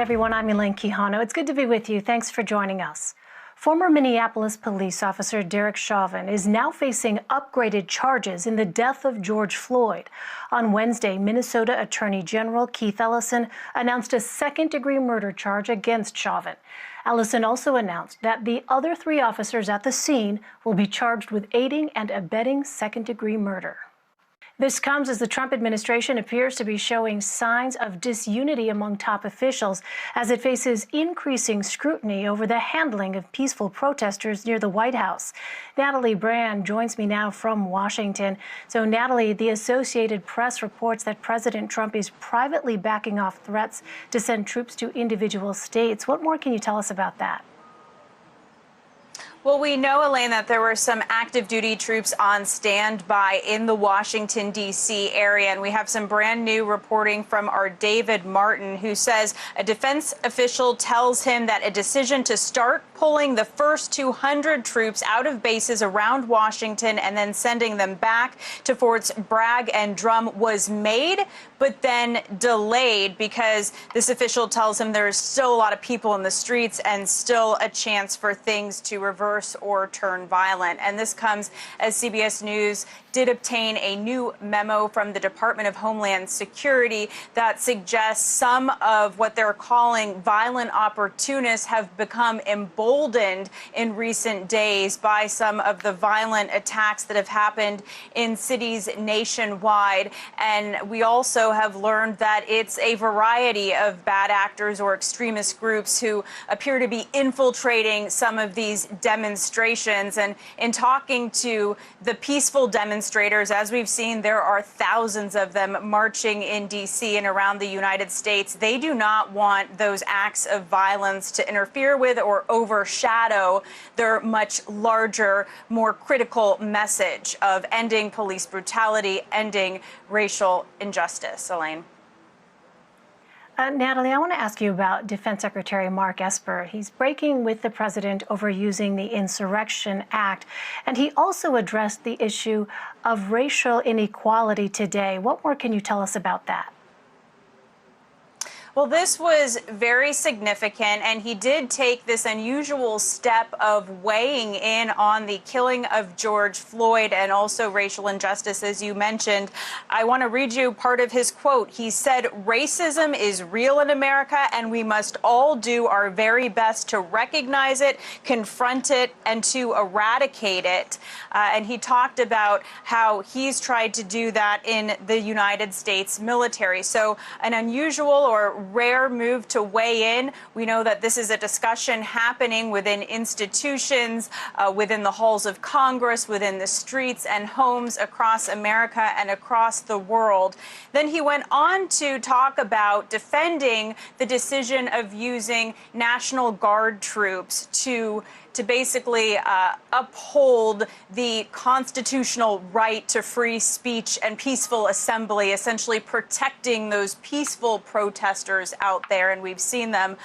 everyone. I'm Elaine Quijano. It's good to be with you. Thanks for joining us. Former Minneapolis police officer Derek Chauvin is now facing upgraded charges in the death of George Floyd. On Wednesday, Minnesota Attorney General Keith Ellison announced a second-degree murder charge against Chauvin. Ellison also announced that the other 3 officers at the scene will be charged with aiding and abetting second-degree murder. This comes as the Trump administration appears to be showing signs of disunity among top officials as it faces increasing scrutiny over the handling of peaceful protesters near the White House. Natalie Brand joins me now from Washington. So, Natalie, the Associated Press reports that President Trump is privately backing off threats to send troops to individual states. What more can you tell us about that? Well, we know, Elaine, that there were some active duty troops on standby in the Washington, D.C. area. And we have some brand new reporting from our David Martin, who says a defense official tells him that a decision to start pulling the first 200 troops out of bases around Washington and then sending them back to Forts Bragg and Drum was made, but then delayed because this official tells him there's still a lot of people in the streets and still a chance for things to reverse or turn violent. And this comes as CBS News did obtain a new memo from the Department of Homeland Security that suggests some of what they're calling violent opportunists have become emboldened in recent days by some of the violent attacks that have happened in cities nationwide. And we also have learned that it's a variety of bad actors or extremist groups who appear to be infiltrating some of these demonstrations. And in talking to the peaceful demonstrators, as we've seen, there are thousands of them marching in D.C. and around the United States. They do not want those acts of violence to interfere with or overshadow their much larger, more critical message of ending police brutality, ending racial injustice. Elaine. Natalie, I want to ask you about Defense Secretary Mark Esper. He's breaking with the president over using the Insurrection Act, and he also addressed the issue of racial inequality today. What more can you tell us about that? Well, this was very significant, and he did take this unusual step of weighing in on the killing of George Floyd and also racial injustice, as you mentioned. I want to read you part of his quote. He said, "Racism is real in America, and we must all do our very best to recognize it, confront it, and to eradicate it." And he talked about how he's tried to do that in the United States military. So an unusual or rare move to weigh in. We know that this is a discussion happening within institutions, within the halls of Congress, within the streets and homes across America and across the world. Then he went on to talk about defending the decision of using National Guard troops to basically uphold the constitutional right to free speech and peaceful assembly, essentially protecting those peaceful protesters out there. And we've seen them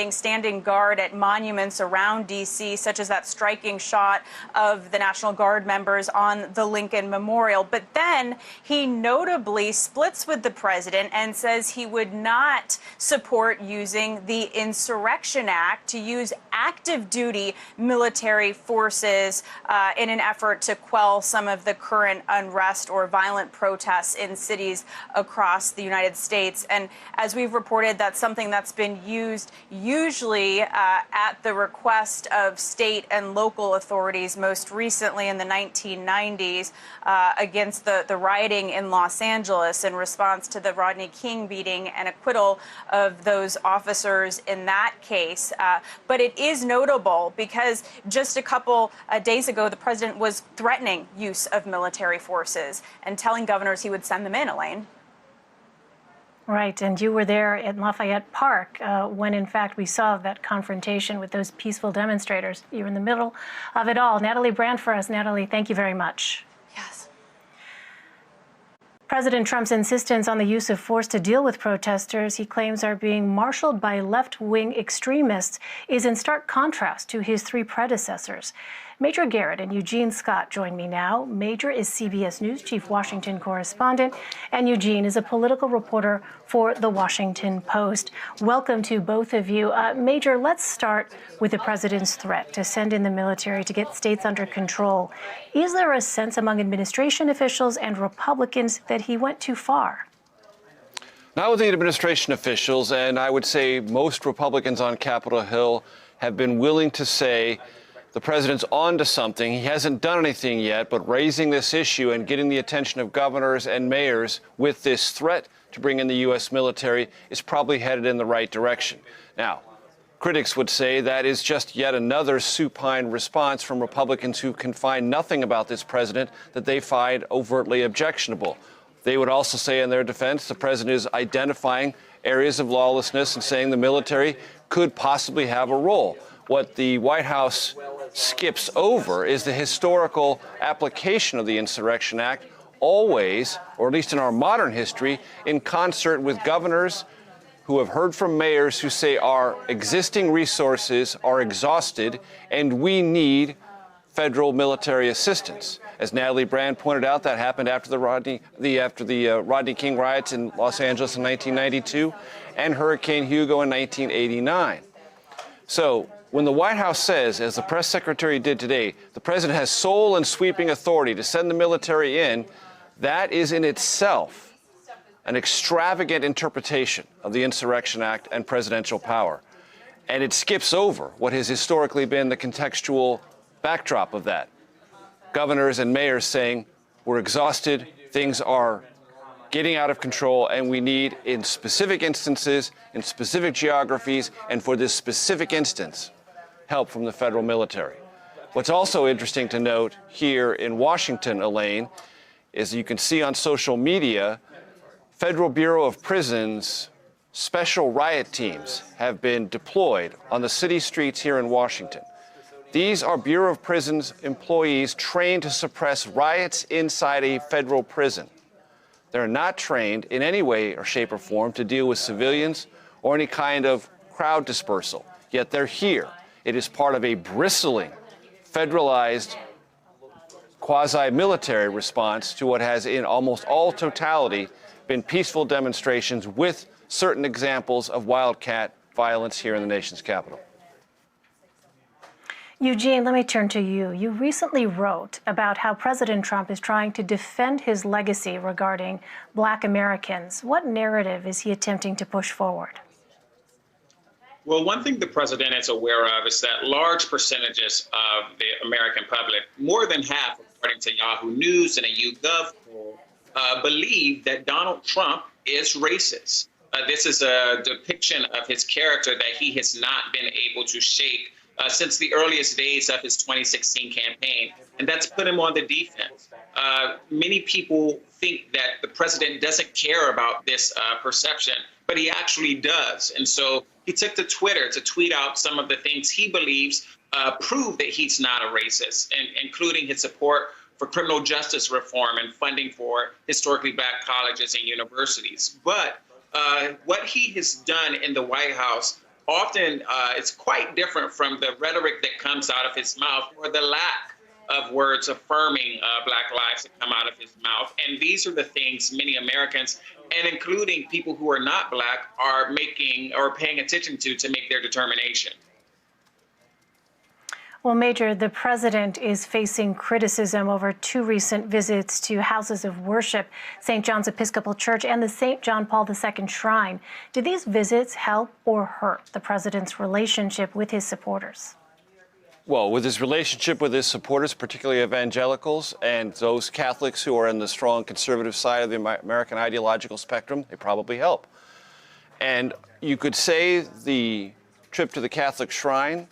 standing guard at monuments around D.C., such as that striking shot of the National Guard members on the Lincoln Memorial. But then he notably splits with the president and says he would not support using the Insurrection Act to use active duty military forces in an effort to quell some of the current unrest or violent protests in cities across the United States. And as we've reported, that's something that's been used usually at the request of state and local authorities, most recently in the 1990s against the rioting in Los Angeles in response to the Rodney King beating and acquittal of those officers in that case. But it is notable because just a couple days ago, the president was threatening use of military forces and telling governors he would send them in, Elaine. Right, and you were there at Lafayette Park when, in fact, we saw that confrontation with those peaceful demonstrators. You were in the middle of it all. Natalie Brand for us. Natalie, thank you very much. Yes. President Trump's insistence on the use of force to deal with protesters he claims are being marshaled by left-wing extremists is in stark contrast to his 3 predecessors. Major Garrett and Eugene Scott join me now. Major is CBS News Chief Washington Correspondent, and Eugene is a political reporter for The Washington Post. Welcome to both of you. Major, let's start with the president's threat to send in the military to get states under control. Is there a sense among administration officials and Republicans that he went too far? Not with the administration officials, and I would say most Republicans on Capitol Hill have been willing to say the president's on to something. He hasn't done anything yet, but raising this issue and getting the attention of governors and mayors with this threat to bring in the U.S. military is probably headed in the right direction. Now, critics would say that is just yet another supine response from Republicans who can find nothing about this president that they find overtly objectionable. They would also say in their defense the president is identifying areas of lawlessness and saying the military could possibly have a role. What the White House skips over is the historical application of the Insurrection Act, always, or at least in our modern history, in concert with governors who have heard from mayors who say our existing resources are exhausted and we need federal military assistance. As Natalie Brand pointed out, that happened after the Rodney King riots in Los Angeles in 1992 and Hurricane Hugo in 1989. So when the White House says, as the press secretary did today, the president has sole and sweeping authority to send the military in, that is in itself an extravagant interpretation of the Insurrection Act and presidential power. And it skips over what has historically been the contextual backdrop of that. Governors and mayors saying, we're exhausted, things are getting out of control, and we need, in specific instances, in specific geographies, and for this specific instance, help from the federal military. What's also interesting to note here in Washington, Elaine, is you can see on social media, Federal Bureau of Prisons special riot teams have been deployed on the city streets here in Washington. These are Bureau of Prisons employees trained to suppress riots inside a federal prison. They're not trained in any way or shape or form to deal with civilians or any kind of crowd dispersal, yet they're here. It is part of a bristling, federalized, quasi-military response to what has in almost all totality been peaceful demonstrations with certain examples of wildcat violence here in the nation's capital. Eugene, let me turn to you. You recently wrote about how President Trump is trying to defend his legacy regarding Black Americans. What narrative is he attempting to push forward? Well, one thing the president is aware of is that large percentages of the American public, more than half, according to Yahoo News and a YouGov poll, believe that Donald Trump is racist. This is a depiction of his character that he has not been able to shake since the earliest days of his 2016 campaign, and that's put him on the defense. Many people think that the president doesn't care about this perception, but he actually does. And so he took to Twitter to tweet out some of the things he believes prove that he's not a racist, and including his support for criminal justice reform and funding for historically black colleges and universities. But what he has done in the White House often it's quite different from the rhetoric that comes out of his mouth or the lack of words affirming Black lives that come out of his mouth. And these are the things many Americans, and including people who are not Black, are making or paying attention to make their determination. Well, Major, the president is facing criticism over two recent visits to houses of worship, St. John's Episcopal Church and the St. John Paul II Shrine. Did these visits help or hurt the president's relationship with his supporters? Well, with his relationship with his supporters, particularly evangelicals and those Catholics who are in the strong conservative side of the American ideological spectrum, they probably help. And you could say the trip to the Catholic shrine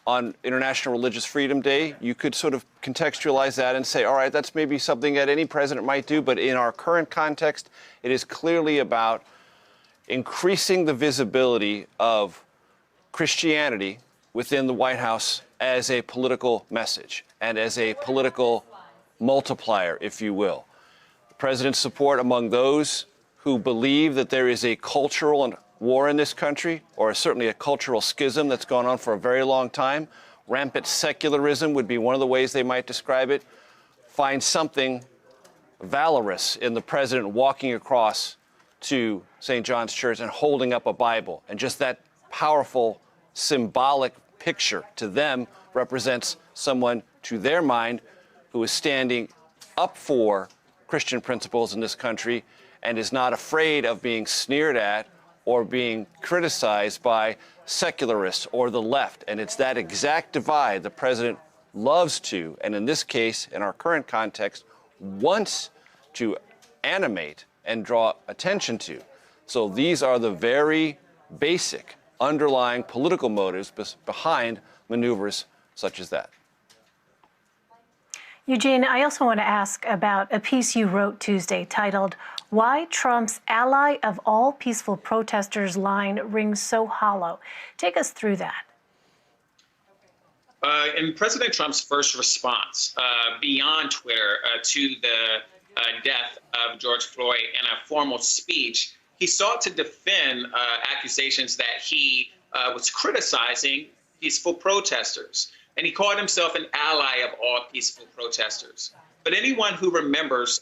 on International Religious Freedom Day, you could sort of contextualize that and say, all right, that's maybe something that any president might do, but in our current context, it is clearly about increasing the visibility of Christianity within the White House as a political message and as a political multiplier, if you will. The president's support among those who believe that there is a cultural war in this country, or certainly a cultural schism that's gone on for a very long time, Rampant secularism would be one of the ways they might describe it. Find something valorous in the president walking across to St. John's Church and holding up a Bible. And just that powerful symbolic picture to them represents someone, to their mind, who is standing up for Christian principles in this country and is not afraid of being sneered at or being criticized by secularists or the left. And it's that exact divide the president loves to, and in this case, in our current context, wants to animate and draw attention to. So these are the very basic underlying political motives behind maneuvers such as that. Eugene, I also want to ask about a piece you wrote Tuesday titled, "Why Trump's Ally of All Peaceful Protesters" line rings so hollow. Take us through that. In President Trump's first response beyond Twitter to the death of George Floyd in a formal speech, he sought to defend accusations that he was criticizing peaceful protesters. And he called himself an ally of all peaceful protesters. But anyone who remembers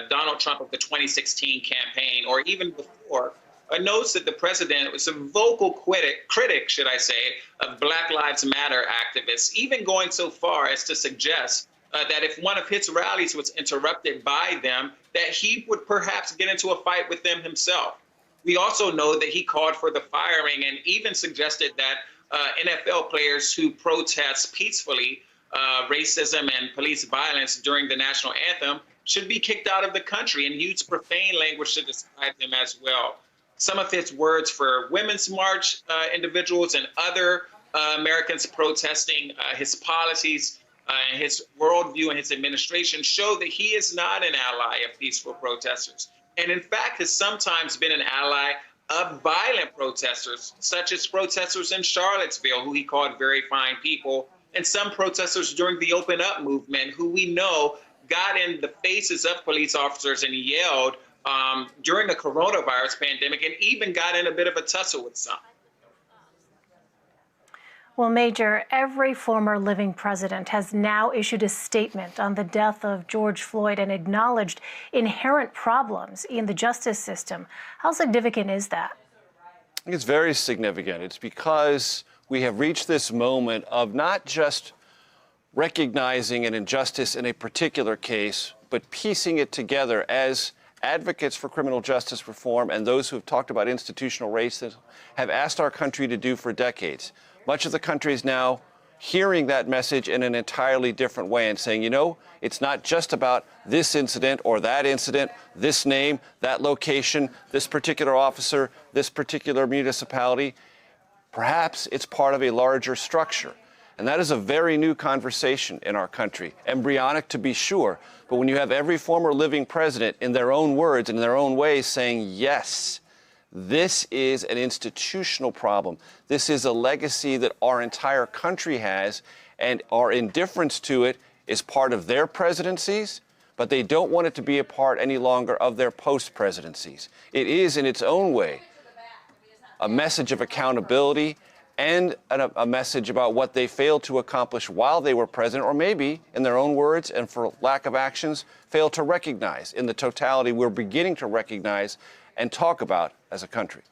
Donald Trump of the 2016 campaign, or even before, knows that the president was a vocal critic, should I say, of Black Lives Matter activists, even going so far as to suggest that if one of his rallies was interrupted by them, that he would perhaps get into a fight with them himself. We also know that he called for the firing and even suggested that NFL players who protest peacefully racism and police violence during the national anthem should be kicked out of the country, and used profane language to describe them as well. Some of his words for Women's March individuals and other Americans protesting his policies and his worldview and his administration show that he is not an ally of peaceful protesters, and in fact has sometimes been an ally of violent protesters, such as protesters in Charlottesville, who he called very fine people, and some protesters during the Open Up movement, who we know got in the faces of police officers and yelled during the coronavirus pandemic, and even got in a bit of a tussle with some. Well, Major, every former living president has now issued a statement on the death of George Floyd and acknowledged inherent problems in the justice system. How significant is that? I think it's very significant. It's because we have reached this moment of not just recognizing an injustice in a particular case, but piecing it together as advocates for criminal justice reform and those who have talked about institutional racism have asked our country to do for decades. Much of the country is now hearing that message in an entirely different way and saying, you know, it's not just about this incident or that incident, this name, that location, this particular officer, this particular municipality. Perhaps it's part of a larger structure. And that is a very new conversation in our country, embryonic to be sure. But when you have every former living president in their own words and in their own ways saying, yes, this is an institutional problem. This is a legacy that our entire country has, and our indifference to it is part of their presidencies, but they don't want it to be a part any longer of their post-presidencies. It is, in its own way, a message of accountability and a message about what they failed to accomplish while they were president, or maybe, in their own words and for lack of actions, failed to recognize in the totality we're beginning to recognize and talk about as a country.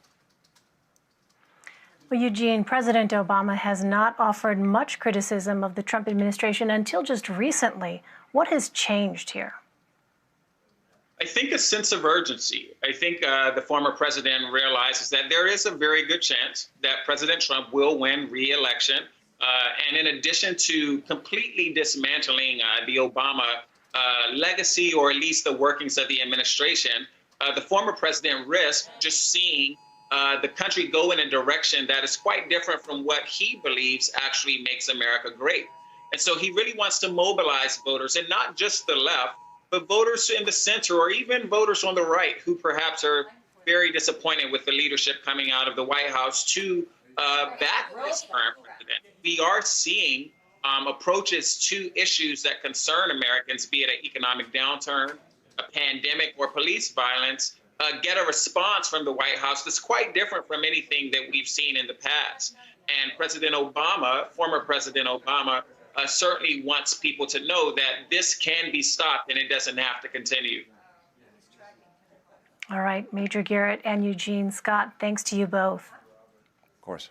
Well, Eugene, President Obama has not offered much criticism of the Trump administration until just recently. What has changed here? I think a sense of urgency. I think the former president realizes that there is a very good chance that President Trump will win re-election. And in addition to completely dismantling the Obama legacy, or at least the workings of the administration, the former president risks just seeing the country go in a direction that is quite different from what he believes actually makes America great. And so he really wants to mobilize voters, and not just the left, but voters in the center, or even voters on the right who perhaps are very disappointed with the leadership coming out of the White House to back this current president. We are seeing approaches to issues that concern Americans, be it an economic downturn, a pandemic, or police violence, get a response from the White House that's quite different from anything that we've seen in the past. And President Obama, former President Obama, certainly wants people to know that this can be stopped and it doesn't have to continue. All right, Major Garrett and Eugene Scott, thanks to you both. Of course.